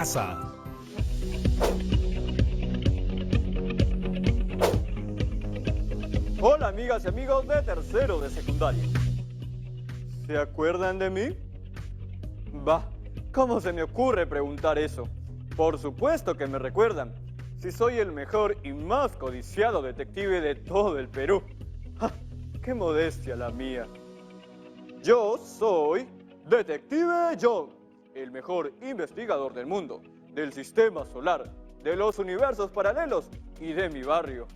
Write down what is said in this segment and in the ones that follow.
casa. Hola amigas y amigos de tercero de secundaria. ¿Se acuerdan de mí? Bah, ¿cómo se me ocurre preguntar eso? Por supuesto que me recuerdan. Si soy el mejor y más codiciado detective de todo el Perú. ¡Ja! ¡Qué modestia la mía! Yo soy Detective John, el mejor investigador del mundo, del sistema solar, de los universos paralelos y de mi barrio.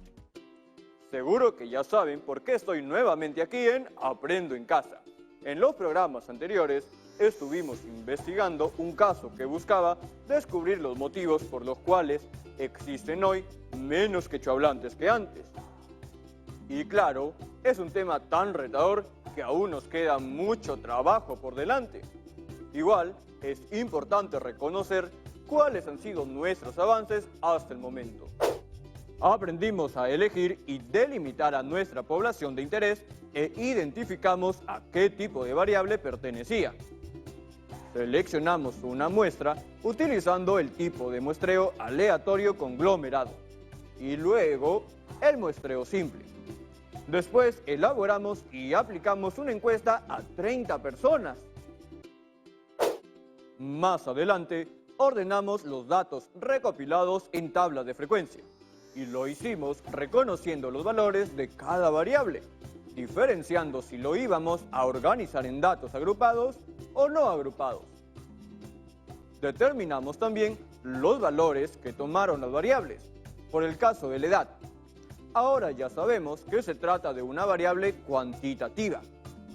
Seguro que ya saben por qué estoy nuevamente aquí en Aprendo en Casa. En los programas anteriores estuvimos investigando un caso que buscaba descubrir los motivos por los cuales existen hoy menos quechohablantes que antes. Y claro, es un tema tan retador que aún nos queda mucho trabajo por delante. Igual, es importante reconocer cuáles han sido nuestros avances hasta el momento. Aprendimos a elegir y delimitar a nuestra población de interés e identificamos a qué tipo de variable pertenecía. Seleccionamos una muestra utilizando el tipo de muestreo aleatorio conglomerado y luego el muestreo simple. Después elaboramos y aplicamos una encuesta a 30 personas. Más adelante, ordenamos los datos recopilados en tablas de frecuencia. Y lo hicimos reconociendo los valores de cada variable, diferenciando si lo íbamos a organizar en datos agrupados o no agrupados. Determinamos también los valores que tomaron las variables, por el caso de la edad. Ahora ya sabemos que se trata de una variable cuantitativa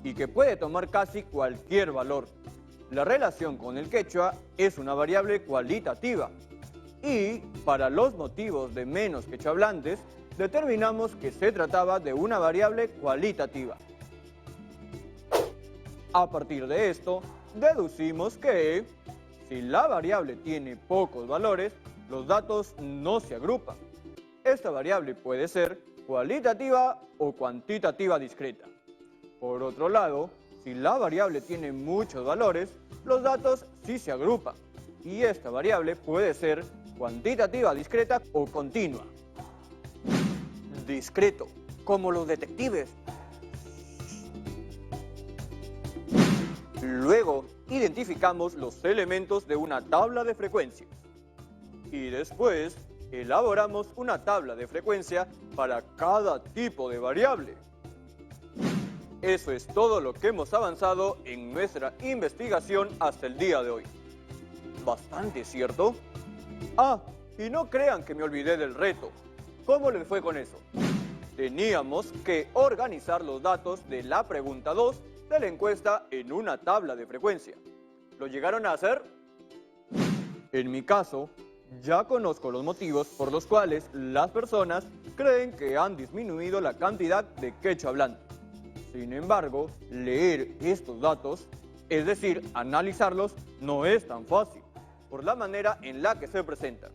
y que puede tomar casi cualquier valor. La relación con el quechua es una variable cualitativa. Y, para los motivos de menos quechohablantes, determinamos que se trataba de una variable cualitativa. A partir de esto, deducimos que, si la variable tiene pocos valores, los datos no se agrupan. Esta variable puede ser cualitativa o cuantitativa discreta. Por otro lado, si la variable tiene muchos valores, los datos sí se agrupan. Y esta variable puede ser cuantitativa discreta o continua. Discreto, como los detectives. Luego, identificamos los elementos de una tabla de frecuencias. Y después, elaboramos una tabla de frecuencia para cada tipo de variable. Eso es todo lo que hemos avanzado en nuestra investigación hasta el día de hoy. Bastante, ¿cierto? Ah, y no crean que me olvidé del reto. ¿Cómo les fue con eso? Teníamos que organizar los datos de la pregunta 2 de la encuesta en una tabla de frecuencia. ¿Lo llegaron a hacer? En mi caso, ya conozco los motivos por los cuales las personas creen que han disminuido la cantidad de quechohablantes. Sin embargo, leer estos datos, es decir, analizarlos, no es tan fácil, por la manera en la que se presentan.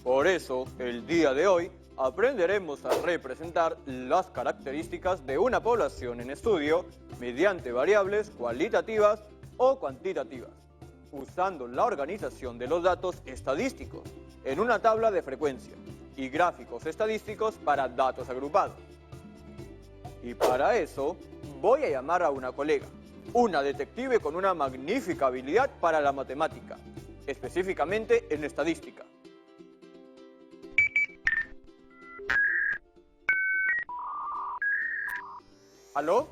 Por eso, el día de hoy, aprenderemos a representar las características de una población en estudio mediante variables cualitativas o cuantitativas, usando la organización de los datos estadísticos en una tabla de frecuencia y gráficos estadísticos para datos agrupados. Y para eso, voy a llamar a una colega, una detective con una magnífica habilidad para la matemática, específicamente en estadística. ¿Aló?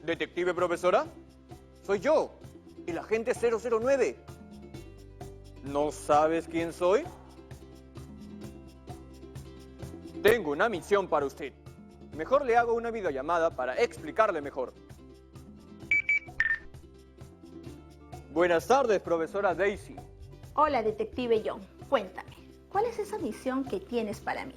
¿Detective profesora? Soy yo, el agente 009. ¿No sabes quién soy? Tengo una misión para usted. Mejor le hago una videollamada para explicarle mejor. Buenas tardes, profesora Daisy. Hola, detective John. Cuéntame, ¿cuál es esa misión que tienes para mí?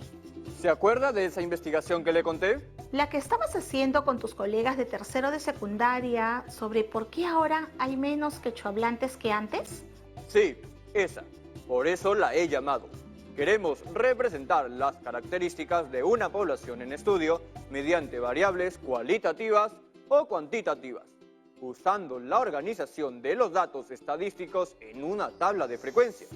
¿Se acuerda de esa investigación que le conté? La que estabas haciendo con tus colegas de tercero de secundaria sobre por qué ahora hay menos quechohablantes que antes. Sí, esa. Por eso la he llamado. Queremos representar las características de una población en estudio mediante variables cualitativas o cuantitativas, usando la organización de los datos estadísticos en una tabla de frecuencia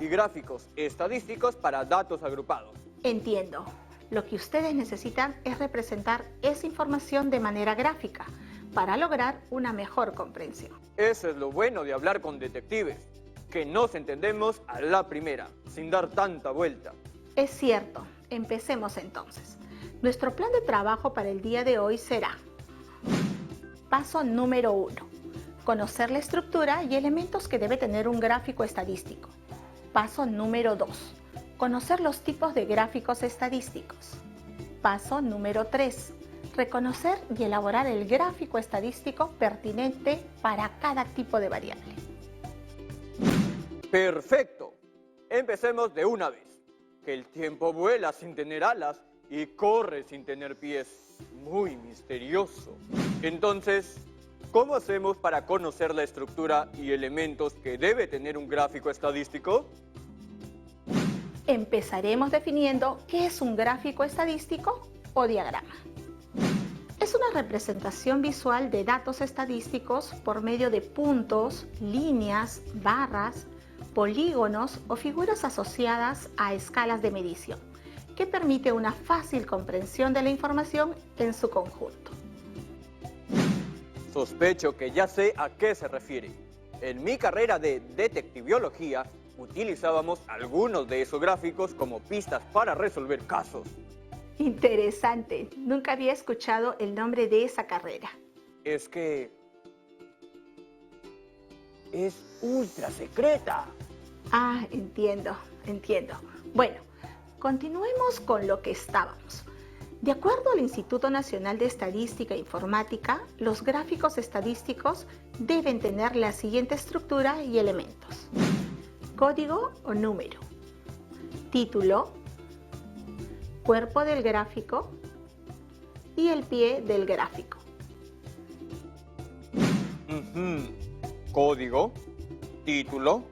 y gráficos estadísticos para datos agrupados. Entiendo. Lo que ustedes necesitan es representar esa información de manera gráfica para lograr una mejor comprensión. Eso es lo bueno de hablar con detectives, que nos entendemos a la primera, sin dar tanta vuelta. Es cierto. Empecemos entonces. Nuestro plan de trabajo para el día de hoy será: paso número 1. Conocer la estructura y elementos que debe tener un gráfico estadístico. Paso número 2. Conocer los tipos de gráficos estadísticos. Paso número 3. Reconocer y elaborar el gráfico estadístico pertinente para cada tipo de variable. ¡Perfecto! Empecemos de una vez. Que el tiempo vuela sin tener alas y corre sin tener pies. Muy misterioso. Entonces, ¿cómo hacemos para conocer la estructura y elementos que debe tener un gráfico estadístico? Empezaremos definiendo qué es un gráfico estadístico o diagrama. Es una representación visual de datos estadísticos por medio de puntos, líneas, barras, polígonos o figuras asociadas a escalas de medición, que permite una fácil comprensión de la información en su conjunto. Sospecho que ya sé a qué se refiere. En mi carrera de detectiviología, utilizábamos algunos de esos gráficos como pistas para resolver casos. Interesante. Nunca había escuchado el nombre de esa carrera. Es que es ultra secreta. Ah, entiendo. Bueno, continuemos con lo que estábamos. De acuerdo al Instituto Nacional de Estadística e Informática, los gráficos estadísticos deben tener la siguiente estructura y elementos: código o número, título, cuerpo del gráfico y el pie del gráfico. Código, título,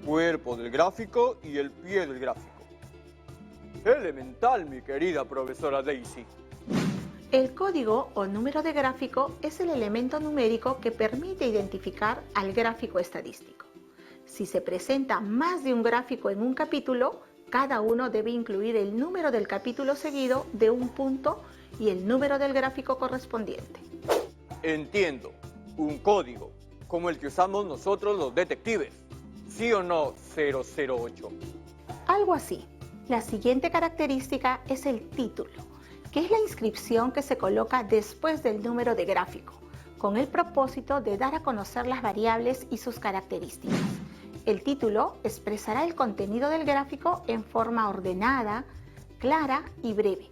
cuerpo del gráfico y el pie del gráfico. Elemental, mi querida profesora Daisy. El código o número de gráfico es el elemento numérico que permite identificar al gráfico estadístico. Si se presenta más de un gráfico en un capítulo, cada uno debe incluir el número del capítulo seguido de un punto y el número del gráfico correspondiente. Entiendo. Un código, como el que usamos nosotros los detectives. ¿Sí o no, 008? Algo así. La siguiente característica es el título, que es la inscripción que se coloca después del número de gráfico, con el propósito de dar a conocer las variables y sus características. El título expresará el contenido del gráfico en forma ordenada, clara y breve.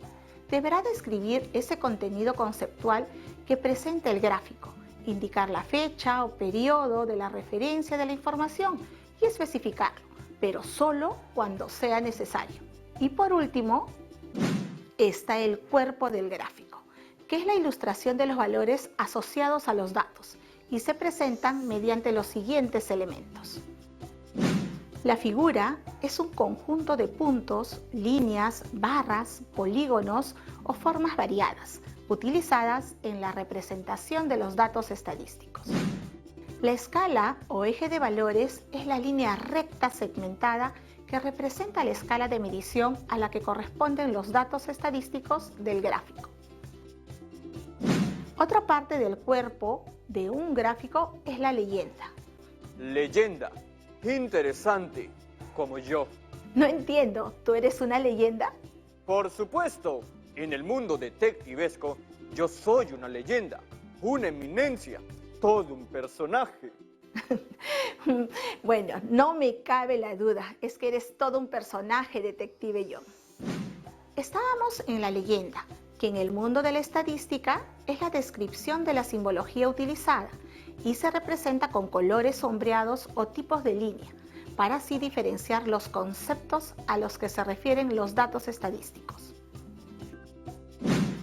Deberá describir ese contenido conceptual que presenta el gráfico, indicar la fecha o periodo de la referencia de la información y especificarlo, pero solo cuando sea necesario. Y por último, está el cuerpo del gráfico, que es la ilustración de los valores asociados a los datos y se presentan mediante los siguientes elementos. La figura es un conjunto de puntos, líneas, barras, polígonos o formas variadas, utilizadas en la representación de los datos estadísticos. La escala o eje de valores es la línea recta segmentada que representa la escala de medición a la que corresponden los datos estadísticos del gráfico. Otra parte del cuerpo de un gráfico es la leyenda. Leyenda. Interesante, como yo. No entiendo, ¿tú eres una leyenda? Por supuesto, en el mundo detectivesco, yo soy una leyenda, una eminencia, todo un personaje. Bueno, no me cabe la duda, es que eres todo un personaje, detective John. Estábamos en la leyenda, que en el mundo de la estadística es la descripción de la simbología utilizada y se representa con colores sombreados o tipos de línea, para así diferenciar los conceptos a los que se refieren los datos estadísticos.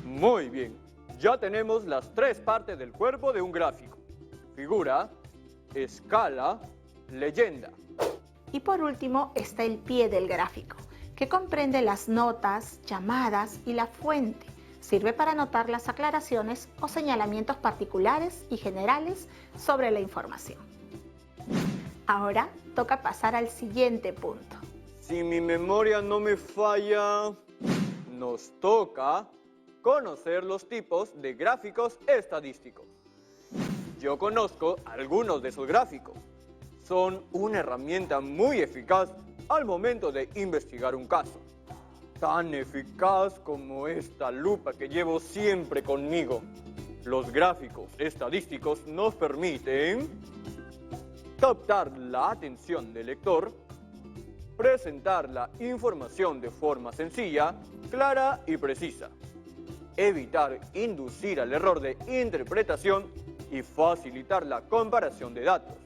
Muy bien, ya tenemos las tres partes del cuerpo de un gráfico: figura, escala, leyenda. Y por último está el pie del gráfico, que comprende las notas, llamadas y la fuente, Sirve para anotar las aclaraciones o señalamientos particulares y generales sobre la información. Ahora toca pasar al siguiente punto. Si mi memoria no me falla, nos toca conocer los tipos de gráficos estadísticos. Yo conozco algunos de esos gráficos. Son una herramienta muy eficaz al momento de investigar un caso. Tan eficaz como esta lupa que llevo siempre conmigo. Los gráficos estadísticos nos permiten captar la atención del lector, presentar la información de forma sencilla, clara y precisa, evitar inducir al error de interpretación y facilitar la comparación de datos,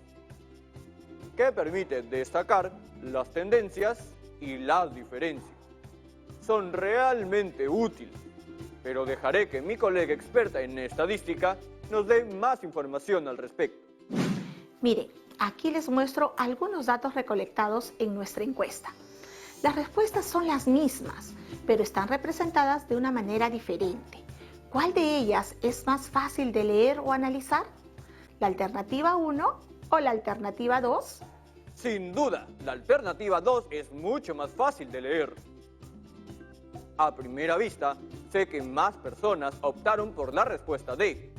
que permite destacar las tendencias y las diferencias. Son realmente útiles, pero dejaré que mi colega experta en estadística nos dé más información al respecto. Miren, aquí les muestro algunos datos recolectados en nuestra encuesta. Las respuestas son las mismas, pero están representadas de una manera diferente. ¿Cuál de ellas es más fácil de leer o analizar? ¿La alternativa 1 o la alternativa 2? Sin duda, la alternativa 2 es mucho más fácil de leer. A primera vista, sé que más personas optaron por la respuesta D.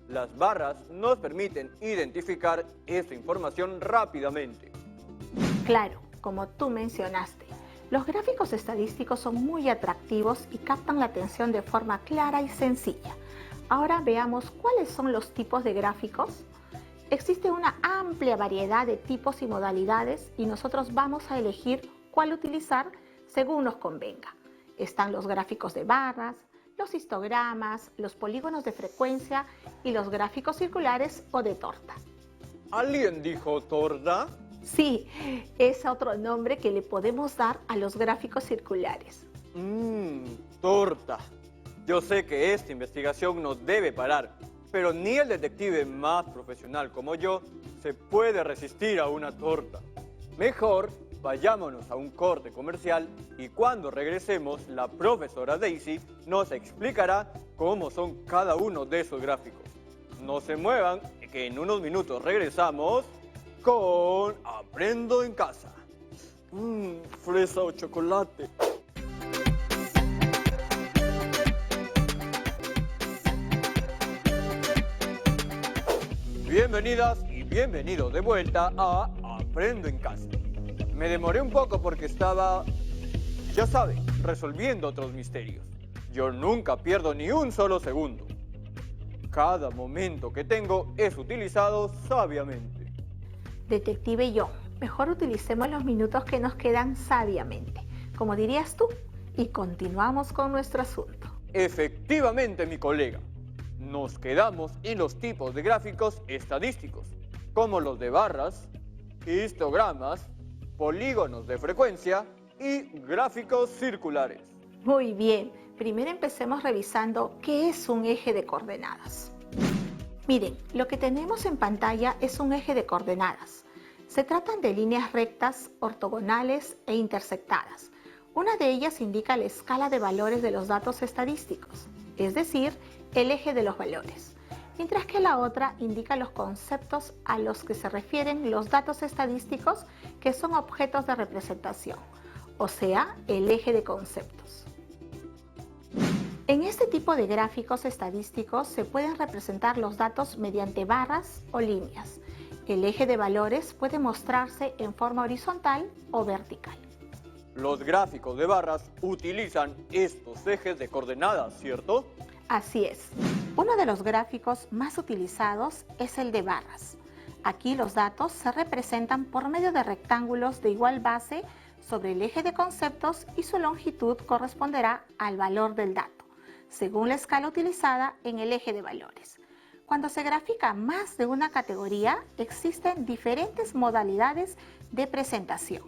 Las barras nos permiten identificar esta información rápidamente. Claro, como tú mencionaste, los gráficos estadísticos son muy atractivos y captan la atención de forma clara y sencilla. Ahora veamos cuáles son los tipos de gráficos. Existe una amplia variedad de tipos y modalidades y nosotros vamos a elegir cuál utilizar según nos convenga. Están los gráficos de barras, los histogramas, los polígonos de frecuencia y los gráficos circulares o de torta. ¿Alguien dijo torta? Sí, es otro nombre que le podemos dar a los gráficos circulares. Torta. Yo sé que esta investigación no debe parar, pero ni el detective más profesional como yo se puede resistir a una torta. Mejor vayámonos a un corte comercial y cuando regresemos, la profesora Daisy nos explicará cómo son cada uno de esos gráficos. No se muevan, que en unos minutos regresamos con Aprendo en Casa. Fresa o chocolate. Bienvenidas y bienvenidos de vuelta a Aprendo en Casa. Me demoré un poco porque estaba, ya saben, resolviendo otros misterios. Yo nunca pierdo ni un solo segundo. Cada momento que tengo es utilizado sabiamente. Detective John, mejor utilicemos los minutos que nos quedan sabiamente, como dirías tú, y continuamos con nuestro asunto. Efectivamente, mi colega. Nos quedamos en los tipos de gráficos estadísticos, como los de barras, histogramas, polígonos de frecuencia y gráficos circulares. Muy bien, primero empecemos revisando qué es un eje de coordenadas. Miren, lo que tenemos en pantalla es un eje de coordenadas. Se tratan de líneas rectas, ortogonales e intersectadas. Una de ellas indica la escala de valores de los datos estadísticos, es decir, el eje de los valores, mientras que la otra indica los conceptos a los que se refieren los datos estadísticos que son objetos de representación, o sea, el eje de conceptos. En este tipo de gráficos estadísticos se pueden representar los datos mediante barras o líneas. El eje de valores puede mostrarse en forma horizontal o vertical. Los gráficos de barras utilizan estos ejes de coordenadas, ¿cierto? Así es. Uno de los gráficos más utilizados es el de barras. Aquí los datos se representan por medio de rectángulos de igual base sobre el eje de conceptos y su longitud corresponderá al valor del dato, según la escala utilizada en el eje de valores. Cuando se grafica más de una categoría, existen diferentes modalidades de presentación.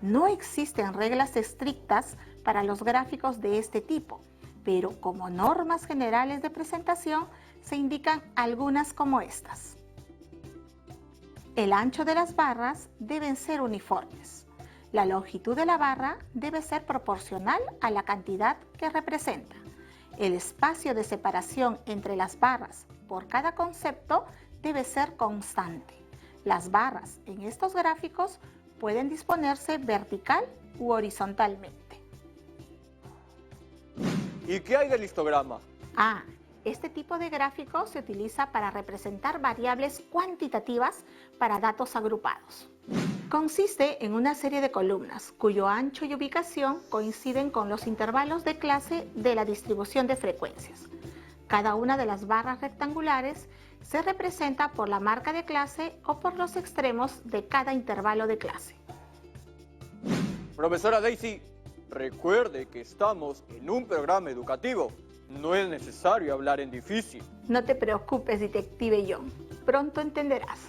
No existen reglas estrictas para los gráficos de este tipo, pero como normas generales de presentación se indican algunas como estas. El ancho de las barras deben ser uniformes. La longitud de la barra debe ser proporcional a la cantidad que representa. El espacio de separación entre las barras por cada concepto debe ser constante. Las barras en estos gráficos pueden disponerse vertical u horizontalmente. ¿Y qué hay del histograma? Este tipo de gráfico se utiliza para representar variables cuantitativas para datos agrupados. Consiste en una serie de columnas cuyo ancho y ubicación coinciden con los intervalos de clase de la distribución de frecuencias. Cada una de las barras rectangulares se representa por la marca de clase o por los extremos de cada intervalo de clase. Profesora Daisy, recuerde que estamos en un programa educativo. No es necesario hablar en difícil. No te preocupes, detective John. Pronto entenderás.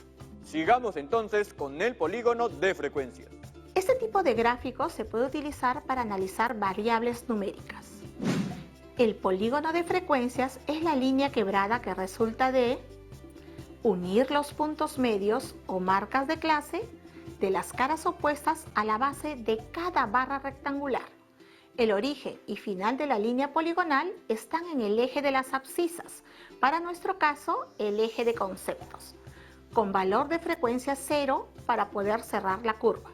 Sigamos entonces con el polígono de frecuencias. Este tipo de gráfico se puede utilizar para analizar variables numéricas. El polígono de frecuencias es la línea quebrada que resulta de unir los puntos medios o marcas de clase de las caras opuestas a la base de cada barra rectangular. El origen y final de la línea poligonal están en el eje de las abscisas, para nuestro caso el eje de conceptos, con valor de frecuencia 0 para poder cerrar la curva.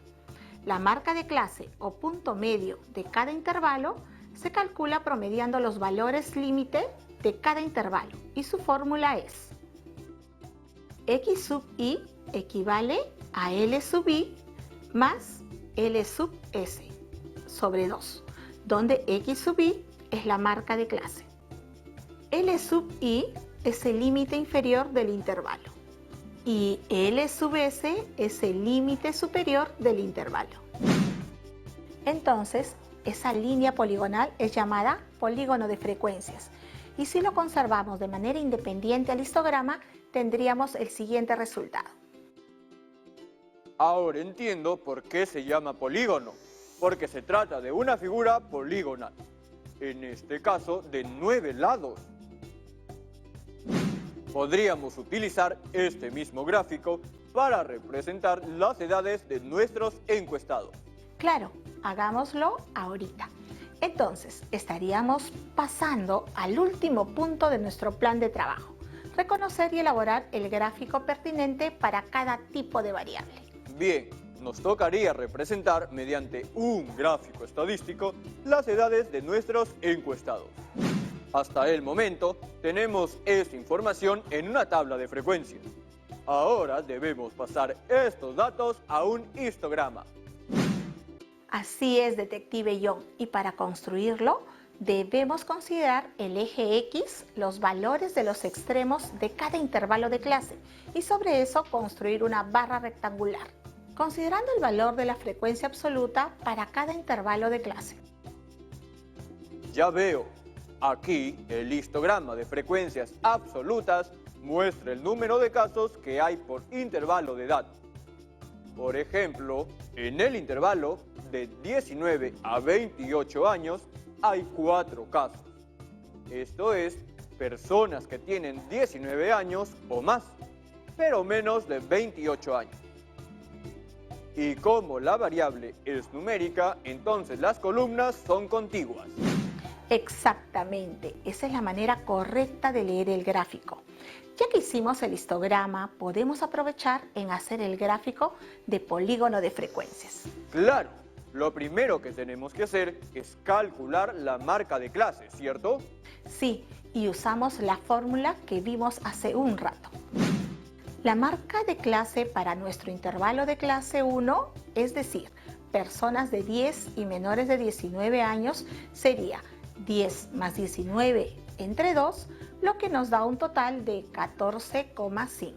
La marca de clase o punto medio de cada intervalo se calcula promediando los valores límite de cada intervalo y su fórmula es x sub i equivale a L sub i más L sub s sobre 2, donde x sub i es la marca de clase. L sub i es el límite inferior del intervalo y L sub s es el límite superior del intervalo. Entonces, esa línea poligonal es llamada polígono de frecuencias y si lo conservamos de manera independiente al histograma, tendríamos el siguiente resultado. Ahora entiendo por qué se llama polígono, porque se trata de una figura poligonal, en este caso de 9 lados. Podríamos utilizar este mismo gráfico para representar las edades de nuestros encuestados. Claro, hagámoslo ahorita. Entonces, estaríamos pasando al último punto de nuestro plan de trabajo: reconocer y elaborar el gráfico pertinente para cada tipo de variable. Bien, nos tocaría representar mediante un gráfico estadístico las edades de nuestros encuestados. Hasta el momento tenemos esta información en una tabla de frecuencias. Ahora debemos pasar estos datos a un histograma. Así es, detective John, y para construirlo debemos considerar el eje X, los valores de los extremos de cada intervalo de clase y sobre eso construir una barra rectangular, considerando el valor de la frecuencia absoluta para cada intervalo de clase. Ya veo, aquí el histograma de frecuencias absolutas muestra el número de casos que hay por intervalo de edad. Por ejemplo, en el intervalo de 19 a 28 años hay 4 casos. Esto es, personas que tienen 19 años o más, pero menos de 28 años. Y como la variable es numérica, entonces las columnas son contiguas. Exactamente, esa es la manera correcta de leer el gráfico. Ya que hicimos el histograma, podemos aprovechar en hacer el gráfico de polígono de frecuencias. Claro, lo primero que tenemos que hacer es calcular la marca de clase, ¿cierto? Sí, y usamos la fórmula que vimos hace un rato. La marca de clase para nuestro intervalo de clase 1, es decir, personas de 10 y menores de 19 años, sería 10 más 19 entre 2, lo que nos da un total de 14,5.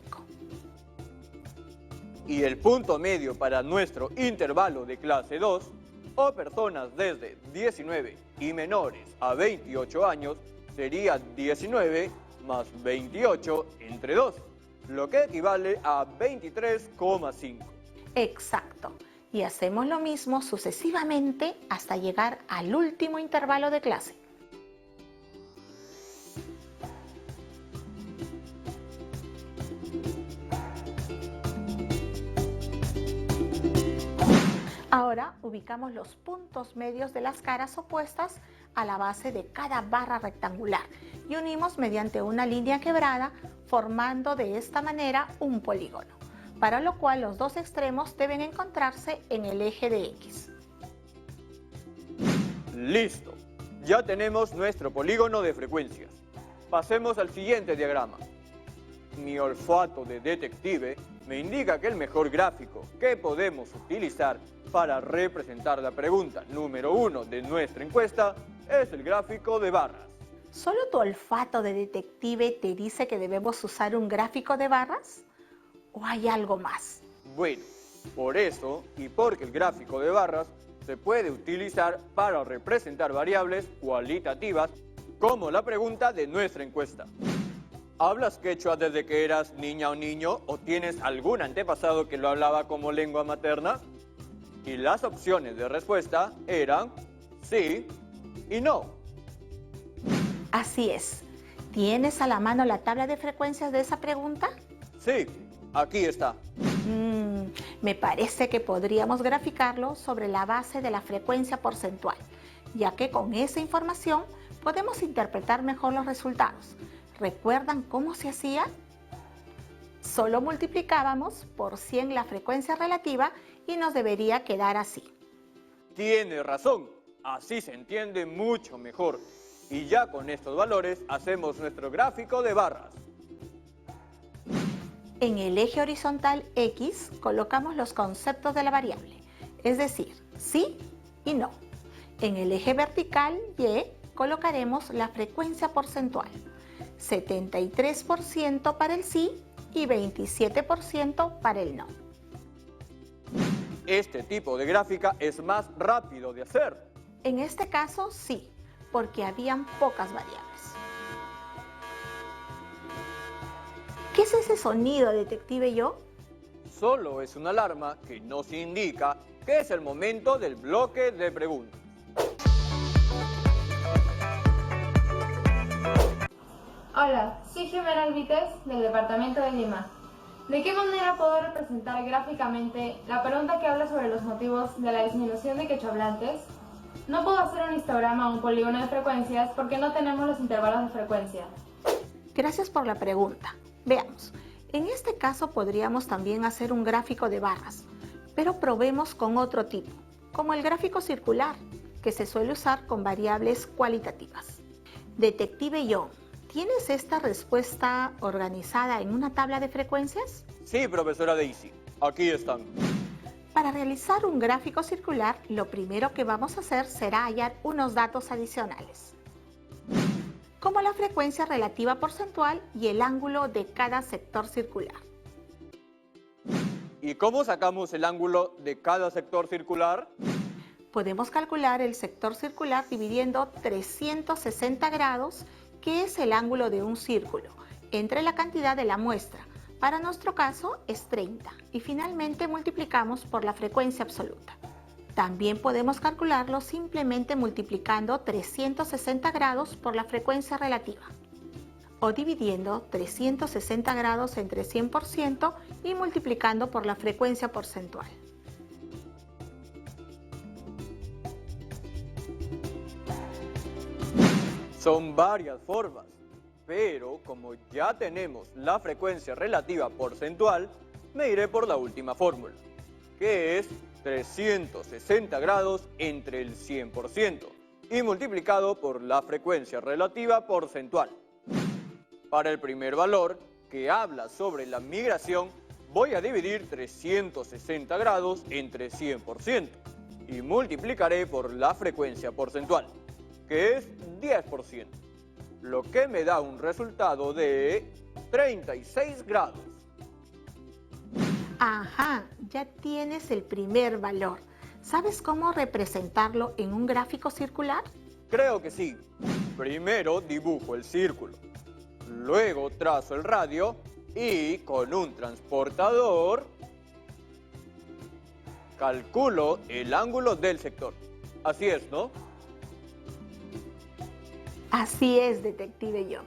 Y el punto medio para nuestro intervalo de clase 2, o personas desde 19 y menores a 28 años, sería 19 más 28 entre 2, lo que equivale a 23,5. Exacto. Y hacemos lo mismo sucesivamente hasta llegar al último intervalo de clase. Ahora ubicamos los puntos medios de las caras opuestas a la base de cada barra rectangular y unimos mediante una línea quebrada, formando de esta manera un polígono, para lo cual los dos extremos deben encontrarse en el eje de X. Listo. Ya tenemos nuestro polígono de frecuencias. Pasemos al siguiente diagrama. Mi olfato de detective me indica que el mejor gráfico que podemos utilizar para representar la pregunta número 1 de nuestra encuesta es el gráfico de barras. ¿Solo tu olfato de detective te dice que debemos usar un gráfico de barras? ¿O hay algo más? Bueno, por eso y porque el gráfico de barras se puede utilizar para representar variables cualitativas como la pregunta de nuestra encuesta. ¿Hablas quechua desde que eras niña o niño o tienes algún antepasado que lo hablaba como lengua materna? Y las opciones de respuesta eran sí y no. Así es. ¿Tienes a la mano la tabla de frecuencias de esa pregunta? Sí, aquí está. Me parece que podríamos graficarlo sobre la base de la frecuencia porcentual, ya que con esa información podemos interpretar mejor los resultados. ¿Recuerdan cómo se hacía? Solo multiplicábamos por 100 la frecuencia relativa y nos debería quedar así. Tiene razón, así se entiende mucho mejor. Y ya con estos valores hacemos nuestro gráfico de barras. En el eje horizontal X colocamos los conceptos de la variable, es decir, sí y no. En el eje vertical Y colocaremos la frecuencia porcentual, 73% para el sí y 27% para el no. Este tipo de gráfica es más rápido de hacer. En este caso sí, porque habían pocas variables. ¿Qué es ese sonido, detective yo? Solo es una alarma que nos indica que es el momento del bloque de preguntas. Hola, soy Jimena Alvites del Departamento de Lima. ¿De qué manera puedo representar gráficamente la pregunta que habla sobre los motivos de la disminución de quechohablantes? No puedo hacer un histograma o un polígono de frecuencias porque no tenemos los intervalos de frecuencia. Gracias por la pregunta. Veamos, en este caso podríamos también hacer un gráfico de barras, pero probemos con otro tipo, como el gráfico circular, que se suele usar con variables cualitativas. Detective Young, ¿tienes esta respuesta organizada en una tabla de frecuencias? Sí, profesora Daisy, aquí están. Para realizar un gráfico circular, lo primero que vamos a hacer será hallar unos datos adicionales, como la frecuencia relativa porcentual y el ángulo de cada sector circular. ¿Y cómo sacamos el ángulo de cada sector circular? Podemos calcular el sector circular dividiendo 360 grados, que es el ángulo de un círculo, entre la cantidad de la muestra. Para nuestro caso es 30 y finalmente multiplicamos por la frecuencia absoluta. También podemos calcularlo simplemente multiplicando 360 grados por la frecuencia relativa o dividiendo 360 grados entre 100% y multiplicando por la frecuencia porcentual. Son varias formas, pero como ya tenemos la frecuencia relativa porcentual, me iré por la última fórmula, que es 360 grados entre el 100% y multiplicado por la frecuencia relativa porcentual. Para el primer valor, que habla sobre la migración, voy a dividir 360 grados entre 100% y multiplicaré por la frecuencia porcentual, que es 10%, lo que me da un resultado de 36 grados. Ajá, ya tienes el primer valor. ¿Sabes cómo representarlo en un gráfico circular? Creo que sí. Primero dibujo el círculo, luego trazo el radio y con un transportador calculo el ángulo del sector. Así es, ¿no? Así es, detective Young.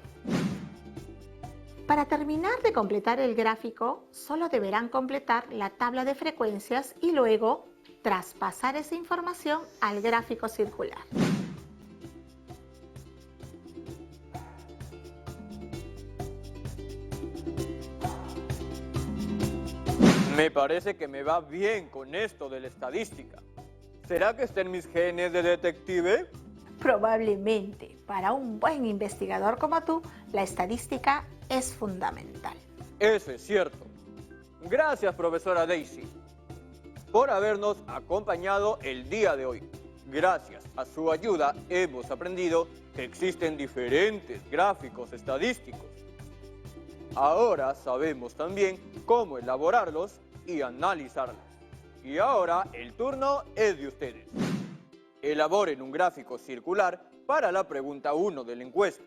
Para terminar de completar el gráfico, solo deberán completar la tabla de frecuencias y luego traspasar esa información al gráfico circular. Me parece que me va bien con esto de la estadística. ¿Será que está en mis genes de detective? Probablemente, para un buen investigador como tú, la estadística es fundamental. Eso es cierto. Gracias, profesora Daisy, por habernos acompañado el día de hoy. Gracias a su ayuda hemos aprendido que existen diferentes gráficos estadísticos. Ahora sabemos también cómo elaborarlos y analizarlos. Y ahora el turno es de ustedes. Elaboren un gráfico circular para la pregunta 1 de la encuesta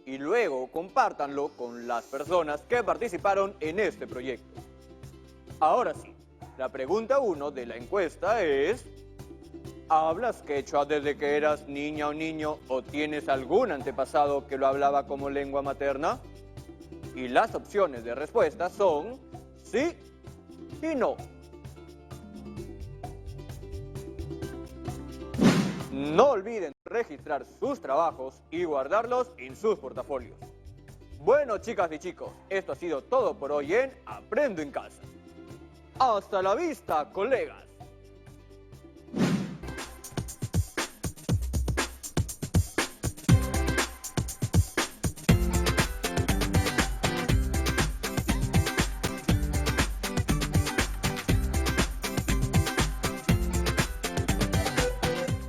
y luego compártanlo con las personas que participaron en este proyecto. Ahora sí, la pregunta 1 de la encuesta es: ¿hablas quechua desde que eras niña o niño o tienes algún antepasado que lo hablaba como lengua materna? Y las opciones de respuesta son sí y no. No olviden registrar sus trabajos y guardarlos en sus portafolios. Bueno, chicas y chicos, esto ha sido todo por hoy en Aprendo en Casa. ¡Hasta la vista, colegas!